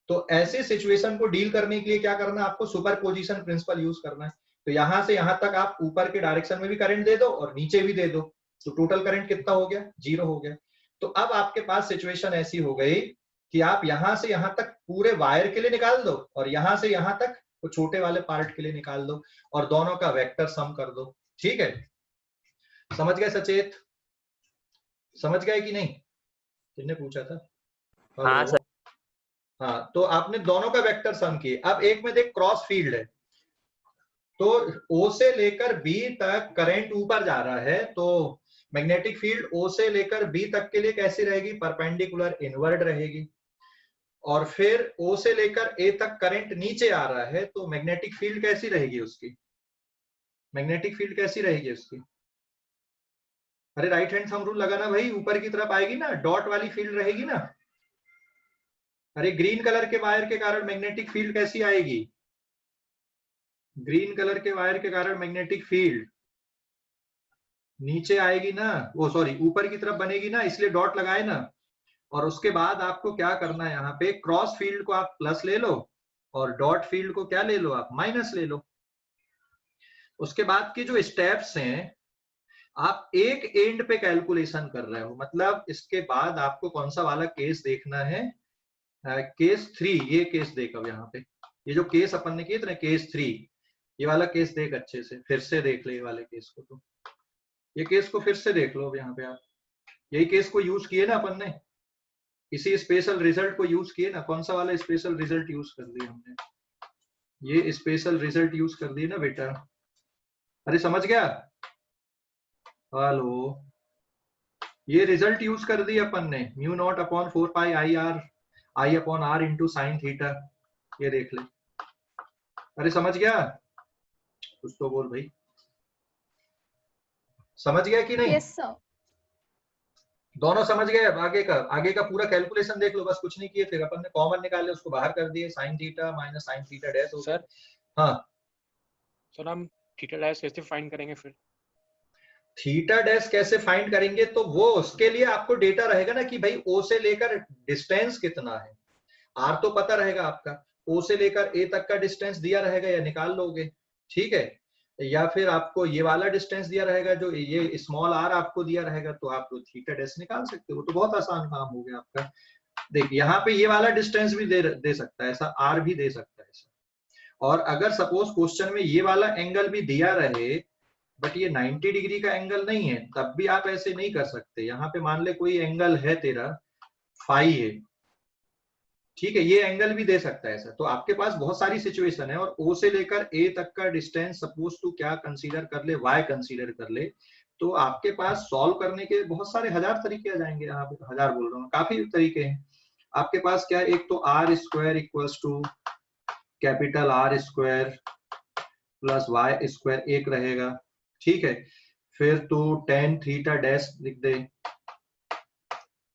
तो ऐसे सिचुएशन को डील करने के लिए क्या करना है आपको, सुपरपोजिशन प्रिंसिपल यूज करना है। तो यहां से यहां तक आप ऊपर के डायरेक्शन में भी करंट दे दो और नीचे भी दे दो, तो टोटल करंट कितना हो गया, 0 हो गया। तो अब आपके पास सिचुएशन ऐसी हो गई कि आप यहां से यहां तक पूरे वायर के लिए निकाल दो और यहां से यहां तक वो छोटे वाले पार्ट के लिए निकाल दो और दोनों का वेक्टर सम कर दो। ठीक है, समझ गए सचेत? समझ गए कि नहीं? किसने पूछा था? हाँ सर। हाँ, तो आपने दोनों का वेक्टर सम किए। अब एक में देख, क्रॉस फील्ड है, तो O से लेकर B तक करंट ऊपर जा रहा है, तो मैग्नेटिक फील्ड O से लेकर B तक के लिए कैसी रहेगी, परपेंडिकुलर इनवर्ड रहेगी। और फिर O से लेकर A तक करंट नीचे आ रहा है, तो मैग्नेटिक फील्ड कैसी रहेगी उसकी, मैग्नेटिक फील्ड कैसी रहेगी उसकी? अरे राइट हैंड थंब रूल लगाना भाई, ऊपर की तरफ आएगी ना, डॉट वाली फील्ड रहेगी ना। अरे ग्रीन कलर के वायर के कारण मैग्नेटिक फील्ड कैसी आएगी, ग्रीन कलर के वायर के कारण मैग्नेटिक फील्ड नीचे आएगी ना, वो सॉरी ऊपर की तरफ बनेगी ना, इसलिए डॉट लगाए ना। और उसके बाद आपको क्या करना है, यहाँ पे क्रॉस फील्ड को आप प्लस ले लो और डॉट फील्ड को क्या ले लो, आप माइनस ले लो। उसके बाद की जो स्टेप्स हैं, आप एक एंड पे कैलकुलेशन कर रहे हो, मतलब इसके बाद आपको कौन सा वाला केस देखना है, केस 3, ये केस देख। अब यहाँ पे ये जो केस अपन ने किए थे ना, केस 3, ये वाला केस देख अच्छे से, फिर से देख ले ये वाले केस को, तो ये केस को फिर से देख लो। अब यहाँ पे आप यही केस को यूज किए ना अपन ने, इसी स्पेशल रिजल्ट को यूज किए ना। कौन सा वाला स्पेशल रिजल्ट यूज कर दिया हमने, ये स्पेशल रिजल्ट यूज कर दिए ना बेटा। अरे समझ गया? हेलो, ये रिजल्ट यूज कर दिया अपन ने, mu naught upon 4 pi I upon R into sine theta. ये देख ले। अरे समझ गया? कुछ तो बोल भाई, समझ गया कि नहीं? Yes sir. दोनों समझ गए? अब आगे का पूरा कैलकुलेशन देख लो, बस कुछ नहीं किए, फिर अपन ने कॉमन निकाले, उसको बाहर कर दिए, sine theta minus sign theta dash हो गया। सर हाँ सर हम थीटा डैश कैसे फाइंड करेंगे फिर? थीटा डैश कैसे फाइंड करेंगे, तो वो उसके लिए आपको डेटा रहेगा ना कि भाई ओ से लेकर डिस्टेंस कितना है। आर तो पता रहेगा आपका, ओ से लेकर ए तक का डिस्टेंस दिया रहेगा या निकाल लोगे, ठीक है। या फिर आपको ये वाला डिस्टेंस दिया रहेगा, जो ये स्मॉल आर आपको दिया रहेगा, तो आप थीटा डैश निकाल सकते हो। तो बहुत आसान काम हो गया आपका। देखिए यहाँ पे ये वाला डिस्टेंस भी दे सकता है ऐसा, आर भी दे सकता है ऐसा। और अगर सपोज क्वेश्चन में ये वाला एंगल भी दिया रहे बट ये 90 डिग्री का एंगल नहीं है, तब भी आप ऐसे नहीं कर सकते। यहाँ पे मान ले कोई एंगल है तेरा फाई है, ठीक है, ये एंगल भी दे सकता है ऐसा। तो आपके पास बहुत सारी सिचुएशन है, और ओ से लेकर ए तक का डिस्टेंस सपोज टू क्या कंसीडर कर ले, वाई कंसीडर कर ले, तो आपके पास सॉल्व करने के बहुत सारे हजार तरीके आ जाएंगे। यहाँ पे हजार बोल रहा हूँ, काफी तरीके हैं आपके पास। क्या, एक तो r square equals to capital R square plus y square एक रहेगा, ठीक है। फिर तो टेन थीटा डैश लिख दे।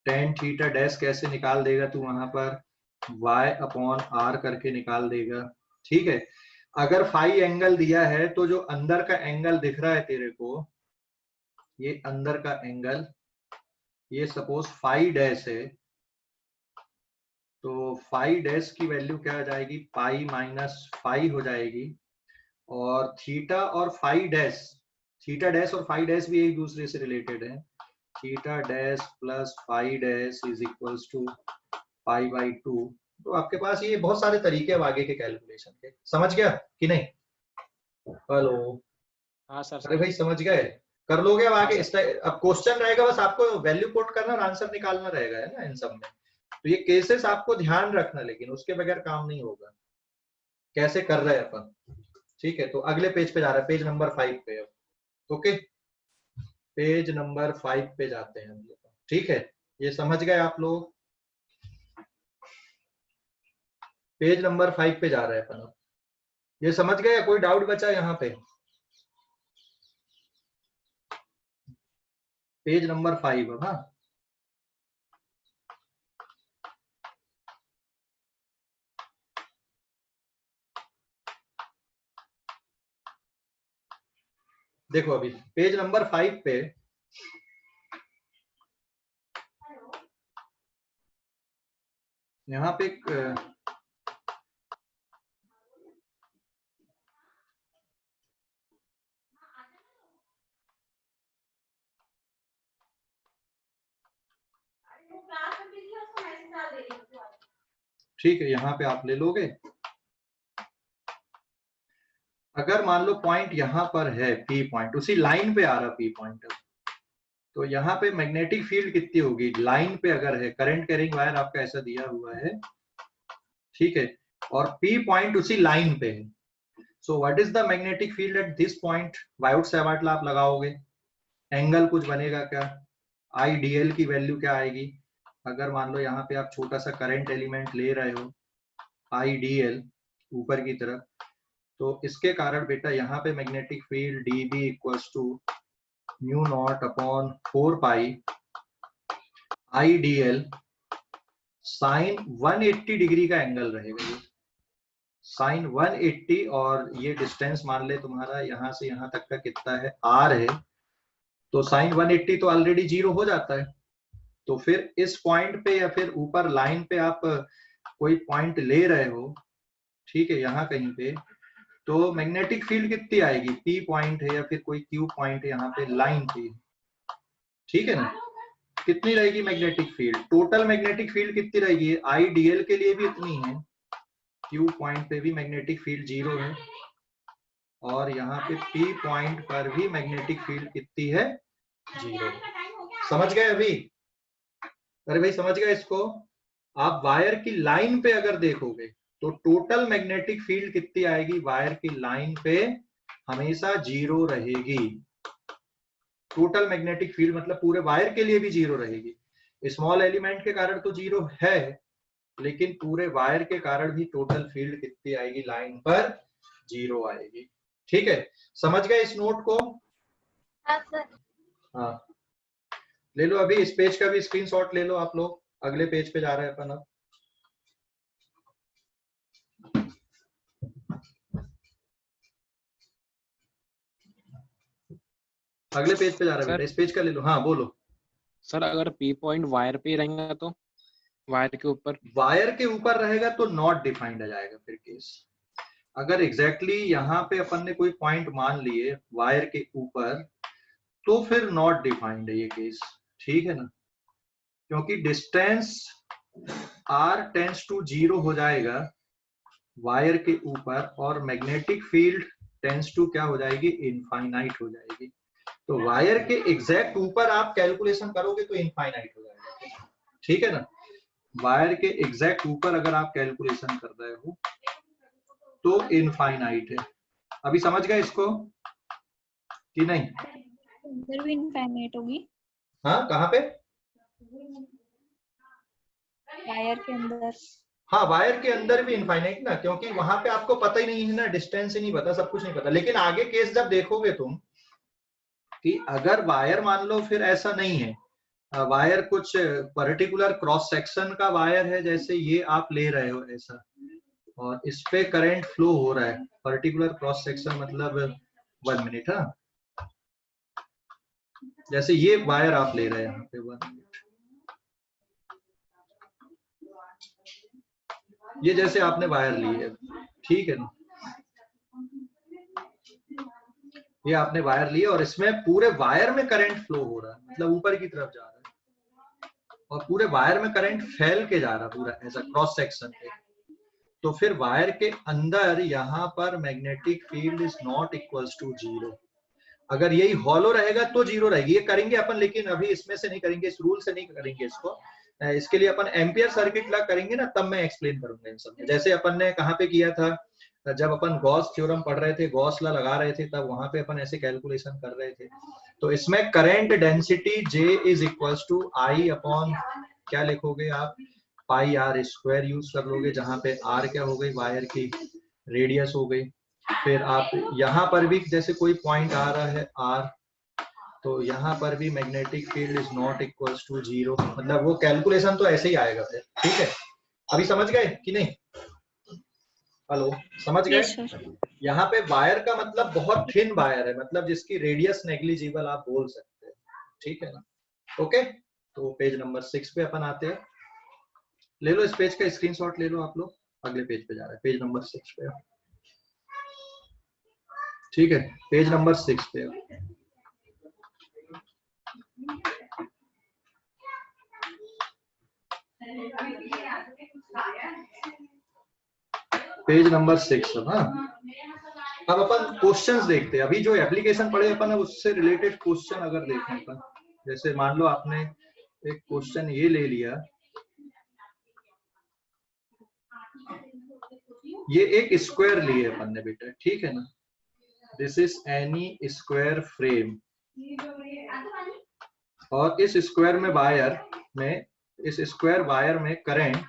टेन थीटा डैश कैसे निकाल देगा तू, वहां पर y अपॉन आर करके निकाल देगा, ठीक है। अगर फाई एंगल दिया है तो जो अंदर का एंगल दिख रहा है तेरे को, ये अंदर का एंगल, ये सपोज फाई डैश है, तो फाई डैश की वैल्यू क्या आ जाएगी, पाई माइनस फाई हो जाएगी। और थीटा और फाई डैश, थीटा डैश और फाई डैश भी एक दूसरे से रिलेटेड है। Theta dash plus phi dash is equals to pi by 2। तो आपके पास ये बहुत सारे तरीके हैं आगे के कैलकुलेशन के। समझ गया कि नहीं? हेलो? हाँ सर। अरे भाई समझ गए? कर लोगे अब आगे? हाँ अब क्वेश्चन रहेगा, बस आपको वैल्यू पुट करना और आंसर निकालना रहेगा, है ना, इन सब में। तो ये केसेस आपको ध्यान रखना, लेकिन उसके बगैर काम नहीं होगा। कैसे कर रहे हैं अपन, ठीक है। तो अगले पेज पे जा रहा है, पेज नंबर 5 पे अब। ओके, पेज नंबर 5 पे जाते हैं हम लोग, ठीक है। ये समझ गए आप लोग? पेज नंबर 5 पे जा रहे हैं अपन अब। ये समझ गए? कोई डाउट बचा यहाँ पे? पेज नंबर 5 अब। हाँ, देखो अभी पेज नंबर 5 पे यहाँ पे ठीक है, यहाँ पे आप ले लोगे। अगर मान लो पॉइंट यहाँ पर है पी पॉइंट, उसी लाइन पे आ रहा पी पॉइंट, तो यहाँ पे मैग्नेटिक फील्ड कितनी होगी लाइन पे? अगर है करंट कैरिंग वायर आपका ऐसा दिया हुआ है, ठीक है, और पी पॉइंट उसी लाइन पे है, so what is the magnetic field at this point? Biot Savart law आप लगाओगे, एंगल कुछ बनेगा क्या, आई डी एल की वैल्यू क्या आएगी? अगर मान लो यहाँ पे आप छोटा सा करंट एलिमेंट ले रहे हो, आई डी एल ऊपर की तरफ, तो इसके कारण बेटा यहाँ पे magnetic field d B equals to mu naught upon 4 pi I D l sine 180 degree का एंगल रहेगा, ये साइन 180। और ये डिस्टेंस मान ले तुम्हारा यहाँ से यहाँ तक का कितना है, आर है, तो साइन 180 तो ऑलरेडी जीरो हो जाता है। तो फिर इस पॉइंट पे या फिर ऊपर लाइन पे आप कोई पॉइंट ले रहे हो, ठीक है, यहाँ कहीं पे, तो मैग्नेटिक फील्ड कितनी आएगी? पी पॉइंट है या फिर कोई क्यू पॉइंट है यहाँ पे लाइन पे, ठीक है ना, कितनी रहेगी magnetic field? Total magnetic field कितनी रहेगी? आई डी एल के लिए भी इतनी है, क्यू पॉइंट पे भी मैग्नेटिक फील्ड जीरो है, और यहाँ पे पी पॉइंट पर भी मैग्नेटिक फील्ड कितनी है? जीरो। समझ गए अभी? अरे भाई समझ गए इसको? आप वायर की लाइन पे अगर देखोगे तो टोटल मैग्नेटिक फील्ड कितनी आएगी? वायर की लाइन पे हमेशा जीरो रहेगी। टोटल मैग्नेटिक फील्ड मतलब पूरे वायर के लिए भी जीरो रहेगी। स्मॉल एलिमेंट के कारण तो जीरो है, लेकिन पूरे वायर के कारण भी टोटल फील्ड कितनी आएगी, लाइन पर 0 आएगी। ठीक है, समझ गए इस नोट को? हाँ सर। हाँ, ले लो अभी इस पेज का भी स्क्रीनशॉट ले लो आप लोग। अगले पेज पे जा रहे हैं अपन अब। अगले पेज पे जा रहा है बेटा, इस पेज का ले लो। हाँ बोलो सर। अगर पी पॉइंट वायर पे रहेगा तो वायर के ऊपर, वायर के ऊपर रहेगा तो नॉट डिफाइंड आ जाएगा फिर केस। अगर एग्जैक्टली यहाँ पे अपन ने कोई पॉइंट मान लिए वायर के ऊपर तो फिर नॉट डिफाइंड है ये केस। ठीक है ना, क्योंकि डिस्टेंस r टेंड्स टू 0 हो जाएगा वायर के ऊपर और मैग्नेटिक फील्ड टेंड्स टू क्या हो जाएगी, इनफाइनाइट हो जाएगी। तो वायर के एग्जैक्ट ऊपर आप कैलकुलेशन करोगे तो इनफाइनाइट हो जाएगा। ठीक है ना, वायर के एग्जैक्ट ऊपर अगर आप कैलकुलेशन कर रहे हो तो इनफाइनाइट है। अभी समझ गए इसको कि नहीं? अंदर भी इनफाइनाइट होगी, हाँ कहाँ पे? वायर के अंदर। हाँ वायर के अंदर भी इनफाइनाइट ना, क्योंकि वहां पे आपको पता ही नहीं है ना, डिस्टेंस ही नहीं पता, सब कुछ नहीं पता। लेकिन आगे केस जब देखोगे तुम कि अगर वायर मान लो फिर ऐसा नहीं है, वायर कुछ पर्टिकुलर क्रॉस सेक्शन का वायर है, जैसे ये आप ले रहे हो ऐसा, और इस पे करंट फ्लो हो रहा है पर्टिकुलर क्रॉस सेक्शन, मतलब 1 मिनट। हाँ, जैसे ये वायर आप ले रहे हैं यहाँ पे 1 मिनट, ये जैसे आपने वायर ली है, ठीक है ना, ये आपने वायर ली और इसमें पूरे वायर में करंट फ्लो हो रहा है, मतलब ऊपर की तरफ जा रहा है और पूरे वायर में करंट फैल के जा रहा है पूरा ऐसा क्रॉस सेक्शन पे। तो फिर वायर के अंदर यहाँ पर magnetic field is not equals to 0। अगर यही हॉलो रहेगा तो 0 रहेगी। ये करेंगे अपन, लेकिन अभी इसमें से नहीं करेंगे, इस रूल से नहीं करेंगे इसको। इसके लिए अपन एम्पियर सर्किट ला करेंगे ना, तब मैं एक्सप्लेन करूंगा इन सब में। जैसे अपन ने कहाँ पे किया था, जब अपन गॉस थ्योरम पढ़ रहे थे, गॉस ला लगा रहे थे, तब वहां पे अपन ऐसे कैलकुलेशन कर रहे थे। तो इसमें current density J is equals to I upon क्या लिखोगे आप, पाई आर स्क्वायर यूज कर लोगे, जहां पे R क्या हो गई, वायर की रेडियस हो गई। फिर आप यहाँ पर भी जैसे कोई पॉइंट आ रहा है R, तो यहाँ पर भी magnetic field is not equals to 0, मतलब वो कैलकुलेशन तो ऐसे ही आएगा फिर। ठीक है, अभी समझ गए कि नहीं? हेलो, समझ गए? Yes sir. यहाँ पे वायर का मतलब बहुत थिन वायर है, मतलब जिसकी रेडियस नेग्लिजिबल आप बोल सकते हैं। ठीक है ना, ओके। तो पेज नंबर 6 पे अपन आते हैं। ले लो इस पेज का स्क्रीनशॉट ले लो आप लोग। अगले पेज पे जा रहे हैं, पेज नंबर 6 पे। ठीक है, पेज नंबर 6 पे। Page number 6। हाँ, अब अपन क्वेश्चंस देखते हैं। अभी जो एप्लीकेशन पढ़े अपन है उससे रिलेटेड क्वेश्चन अगर देखें अपन, जैसे मान लो आपने एक क्वेश्चन ये ले लिया, ये एक स्क्वायर लिए अपन ने बेटा, ठीक है ना, this is N E square frame, और इस स्क्वायर में वायर में, इस स्क्वायर वायर में करंट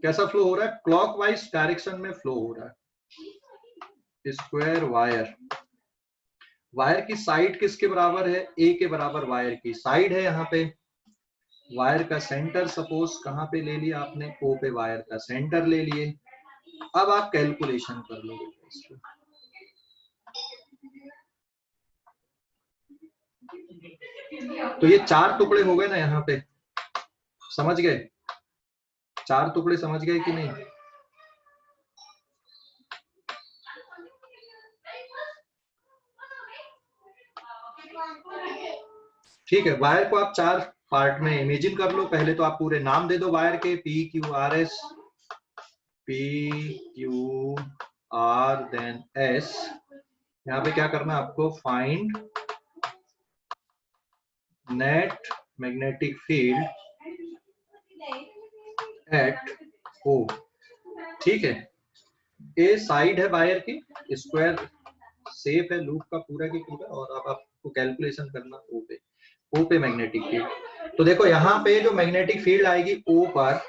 कैसा फ्लो हो रहा है, क्लॉकवाइज डायरेक्शन में फ्लो हो रहा है। स्क्वायर वायर, वायर की साइड किसके बराबर है, ए के बराबर वायर की साइड है। यहाँ पे वायर का सेंटर सपोज कहाँ पे ले लिया आपने, ओ पे वायर का सेंटर ले लिए। अब आप कैलकुलेशन कर लो इसको। तो ये 4 टुकड़े हो गए ना यहाँ पे, समझ गए? 4 टुकड़े समझ गए कि नहीं? ठीक है, वायर को आप 4 पार्ट में इमेजिन कर लो। पहले तो आप पूरे नाम दे दो वायर के, P Q R S, P Q R then S. यहाँ पे क्या करना है आपको, find net magnetic field at O. ठीक है, ए साइड है वायर की, स्क्वायर शेप है लूप का पूरा की पूरा, और अब आपको कैलकुलेशन करना ओ पे, ओ पे मैग्नेटिक फील्ड। तो देखो यहाँ पे जो मैग्नेटिक फील्ड आएगी O पर,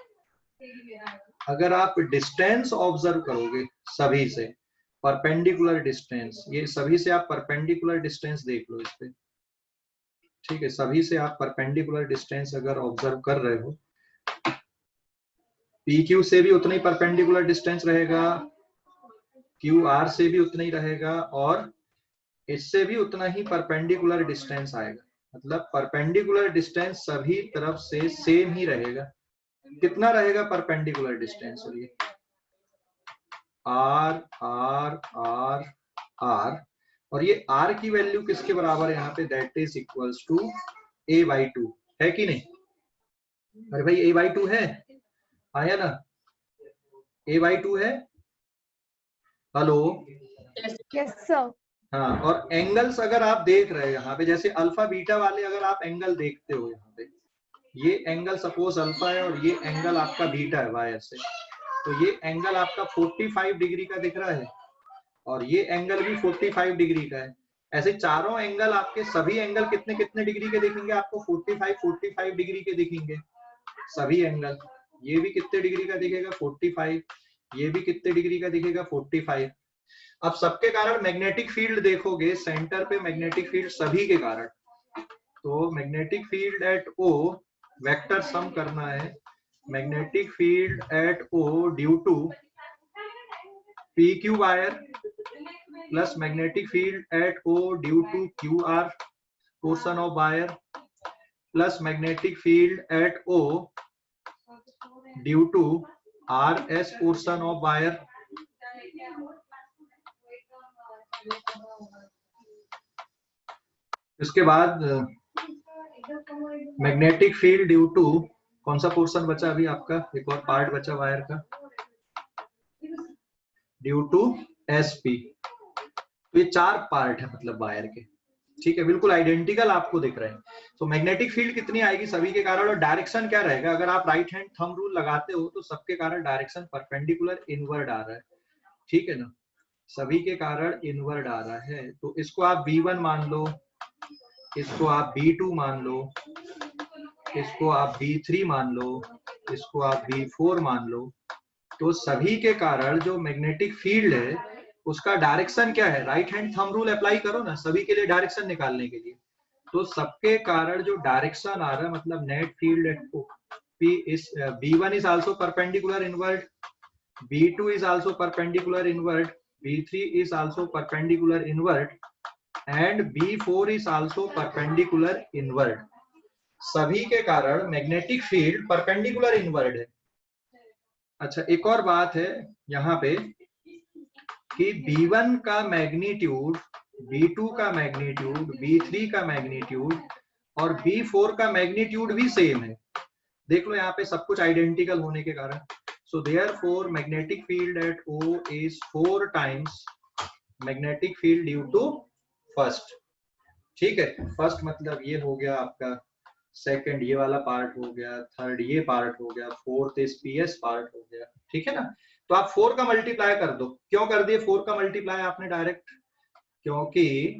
अगर आप डिस्टेंस ऑब्जर्व करोगे सभी से, परपेंडिकुलर डिस्टेंस, ये सभी से आप परपेंडिकुलर डिस्टेंस देख लो इस पे, ठीक है, सभी से आप परपेंडिकुलर डिस्टेंस अगर ऑब्जर्व कर रहे हो, PQ से भी उतना ही परपेंडिकुलर डिस्टेंस रहेगा, QR से भी उतना ही रहेगा, और इससे भी उतना ही परपेंडिकुलर डिस्टेंस आएगा। मतलब परपेंडिकुलर डिस्टेंस सभी तरफ से सेम ही रहेगा। कितना रहेगा परपेंडिकुलर डिस्टेंस? और ये R R R R, और ये R की वैल्यू किसके बराबर है यहाँ पे? That is equals to A/2, है कि नहीं? अरे भाई A/2 है, आया ना? A/2 है, हेलो? Yes sir. हाँ, और एंगल्स अगर आप देख रहे हैं यहाँ पे, जैसे अल्फा बीटा वाले अगर आप एंगल देखते हो यहाँ पे, ये एंगल सपोज अल्फा है और ये एंगल आपका बीटा है वायर से, तो ये एंगल आपका 45 डिग्री का दिख रहा है और ये एंगल भी 45 डिग्री का है। ऐसे चारों एंगल आपके, सभी एंगल कितने कितने डिग्री के दिखेंगे आपको? 45 डिग्री के दिखेंगे सभी एंगल। ये भी कितने डिग्री का दिखेगा? 45। ये भी कितने डिग्री का दिखेगा? 45। अब सबके कारण मैग्नेटिक फील्ड देखोगे, सेंटर पे मैग्नेटिक फील्ड सभी के कारण, तो magnetic field at O, vector sum करना है, magnetic field at O due to PQ wire plus magnetic field at O due to QR portion of wire plus magnetic field at O due to RS portion of wire. इसके बाद magnetic field due to, कौन सा portion बचा अभी आपका? एक और part बचा वायर का, ड्यू टू SP। तो ये 4 पार्ट है मतलब वायर के, ठीक है, बिल्कुल आइडेंटिकल आपको दिख रहे हैं। तो मैग्नेटिक फील्ड कितनी आएगी सभी के कारण, और डायरेक्शन क्या रहेगा? अगर आप राइट हैंड थंब रूल लगाते हो तो सबके कारण डायरेक्शन परपेंडिकुलर इनवर्ड आ रहा है, ठीक है ना? सभी के कारण इनवर्ड आ रहा है, तो इसको आप B1 मान लो, इसको आप B2 मान लो, इसको आप B3 मान लो, इसको आप B4 मान लो। तो सभी के कारण जो मैग्नेटिक फील्ड है उसका डायरेक्शन क्या है? Right hand thumb rule apply करो ना सभी के लिए डायरेक्शन निकालने के लिए। तो सबके कारण जो डायरेक्शन आ रहा है, मतलब net field at P is B1 is also perpendicular inward, B2 is also perpendicular inward, B3 is also perpendicular inward and B4 is also perpendicular inward। सभी के कारण मैग्नेटिक फील्ड परपेंडिकुलर इनवर्ड है। अच्छा, एक और बात है यहाँ पे कि B1 का मैग्नीट्यूड, B2 का मैग्नीट्यूड, B3 का मैग्नीट्यूड और B4 का मैग्नीट्यूड भी सेम है। देख लो यहाँ पे सब कुछ आइडेंटिकल होने के कारण, so therefore magnetic field at O is 4 times magnetic field due to first, ठीक है? फर्स्ट मतलब ये हो गया आपका, सेकंड ये वाला पार्ट हो गया, थर्ड ये पार्ट हो गया, फोर्थ इस PS पार्ट हो गया, ठीक है ना? तो आप 4 का मल्टीप्लाई कर दो। क्यों कर दिए 4 का मल्टीप्लाई आपने डायरेक्ट? क्योंकि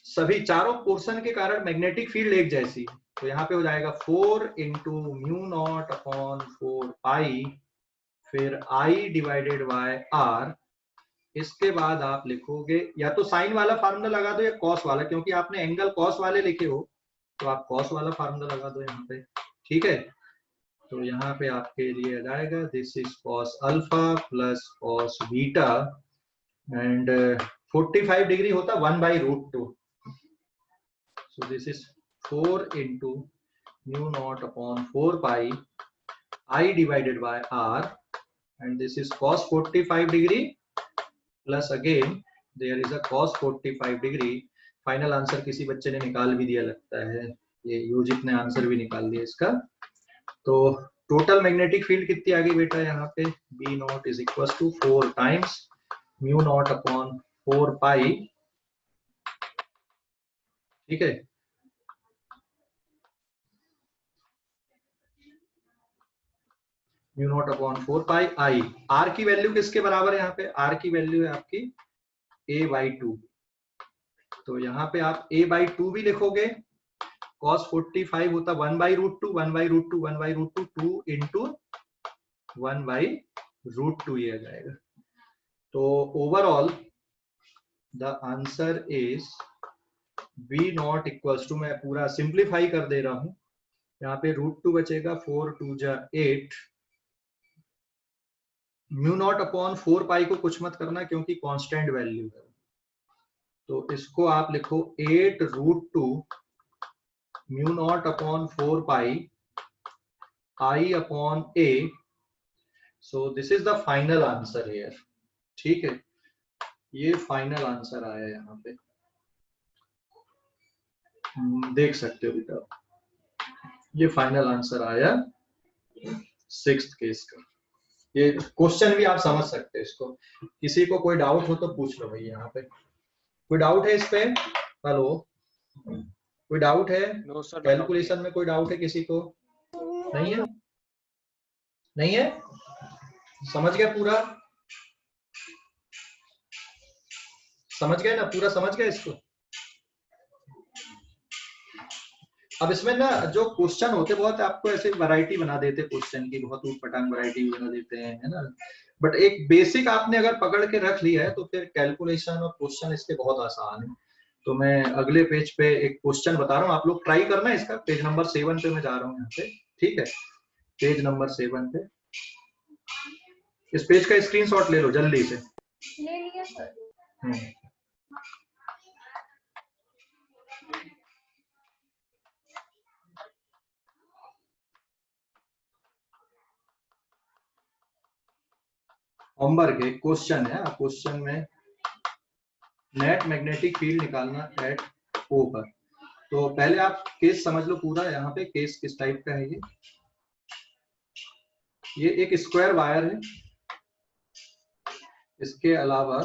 सभी चारों पोर्शन के कारण मैग्नेटिक फील्ड एक जैसी है, तो यहाँ पे हो जाएगा 4 इंटू म्यू नॉट अपॉन 4 पाई, फिर I डिवाइडेड बाय R। इसके बाद आप लिखोगे, या तो साइन वाला फार्मूला लगा दो या कॉस वाला, क्योंकि आपने एंगल कॉस वाले लिखे हो तो आप कॉस वाला फार्मूला लगा दो यहाँ पे, ठीक है? तो यहाँ पे आपके लिए आ जाएगा this is cos alpha plus cos beta and 45 degree होता 1/√2, so this is 4 into mu naught upon 4 pi I divided by R, and this is cos 45 degree plus again there is a cos 45 degree। Final answer किसी बच्चे ने निकाल भी दिया लगता है, ये यूजित ने आंसर भी निकाल दिया इसका। तो टोटल मैग्नेटिक फील्ड कितनी आ गई बेटा यहाँ पे? B naught is equal to 4 times mu naught upon 4 pi, ठीक है? Mu naught upon 4 pi I। R की वैल्यू किसके बराबर है यहाँ पे? R की वैल्यू है आपकी A/2, तो यहाँ पे आप A/2 भी लिखोगे, cos 45 होता 1/√2 1/√2 1/√2 2 into 1/√2 ये आ जाएगा। तो overall the answer is V0 equals to, मैं पूरा सिंप्लीफाई कर दे रहा हूं, यहाँ पे √2 बचेगा 4 2 जा 8, μ0 अपॉन 4 पाई को कुछ मत करना क्योंकि कांस्टेंट वैल्यू है, तो इसको आप लिखो 8√2 μ0 upon 4 pi I upon a, so this is the final answer here. ठीक है, ये फाइनल आंसर आया यहाँ पे, देख सकते हो बेटा, ये फाइनल आंसर आया 6th केस का। ये क्वेश्चन भी आप समझ सकते हैं इसको, किसी को कोई डाउट हो तो पूछ लो भाई। यहाँ पे कोई डाउट है इस पे? हेलो, कोई डाउट है? नो सर, कैलकुलेशन में कोई डाउट है किसी को? नहीं है? नहीं है? समझ गए पूरा? समझ गए ना? पूरा समझ गए इसको? अब इसमें ना जो क्वेश्चन होते बहुत आपको ऐसे वैरायटी बना देते क्वेश्चन की, बहुत ऊटपटांग वैरायटी बना देते हैं, है ना, बट एक बेसिक आपने अगर पकड़ के रख लिया है तो फिर कैलकुलेशन और क्वेश्चन इसके बहुत आसान है। तो मैं अगले पेज पे एक क्वेश्चन बता रहा हूँ, आप लोग ट्राई करना इसका। पेज नंबर 7 पे मैं जा रहा हूँ यहाँ पे, ठीक है, पेज नंबर 7 पे। इस पेज का स्क्रीनशॉट ले लो जल्दी से। ले लिया सर। होमवर्क है, क्वेश्चन है, क्वेश्चन में नेट मैग्नेटिक फील्ड निकालना एट ओ पर। तो पहले आप केस समझ लो पूरा। यहाँ पे केस किस टाइप का है ये एक स्क्वायर वायर है, इसके अलावा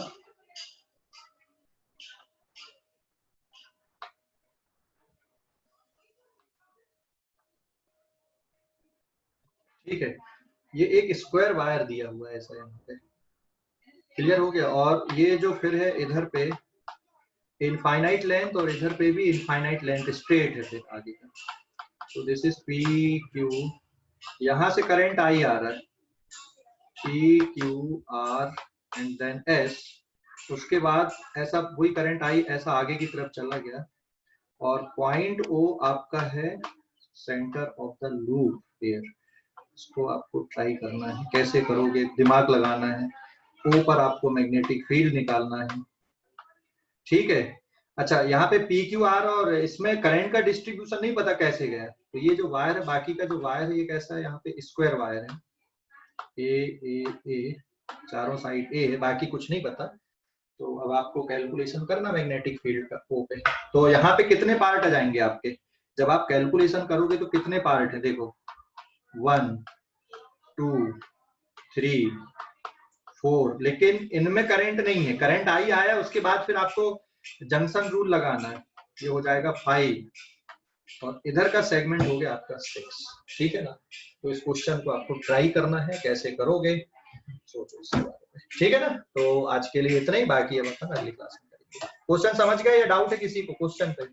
ठीक है, ये एक स्क्वायर वायर दिया हुआ है ऐसा यहाँ पे, क्लियर हो गया। और ये जो फिर है इधर पे इनफाइनाइट लेंथ और इधर पे भी इनफाइनाइट लेंथ, स्ट्रेट है फिर आगे का। तो दिस इज पी क्यू, यहाँ से करंट आई आ रहा है, P Q R and then S. उसके बाद ऐसा वही करंट आई ऐसा आगे की तरफ चला गया, और पॉइंट ओ आपका है centre of the loop here. इसको आपको ट्राई करना है, कैसे करोगे, दिमाग लगाना है। ओ पर आपको मैग्नेटिक फील्ड निकालना है, ठीक है। अच्छा, यहाँ पे पी क्यू आर और इसमें करंट का डिस्ट्रीब्यूशन नहीं पता कैसे गया, तो ये जो वायर है, बाकी का जो वायर है ये कैसा है, यहाँ पे स्क्वायर वायर है, ए चारों साइड ए है, बाकी कुछ नहीं पता। तो अब आपको कैलकुलेशन करना मैग्नेटिक फील्ड का ओ पे। तो यहाँ पे कितने पार्ट आ जाएंगे आपके, जब आप कैलकुलेशन करोगे तो कितने पार्ट है, देखो 1 2 3 4, लेकिन इनमें करंट नहीं है, करंट आई आया उसके बाद फिर आपको जंक्शन रूल लगाना है, ये हो जाएगा 5, और इधर का सेगमेंट हो गया आपका 6, ठीक है ना। तो इस क्वेश्चन को आपको ट्राई करना है, कैसे करोगे सोचो इसके बारे में, ठीक है ना। तो आज के लिए इतना ही, बाकी अब अपन अगली क्लास में करेंगे। क्वेश्चन समझ गए या डाउट है किसी को क्वेश्चन पे?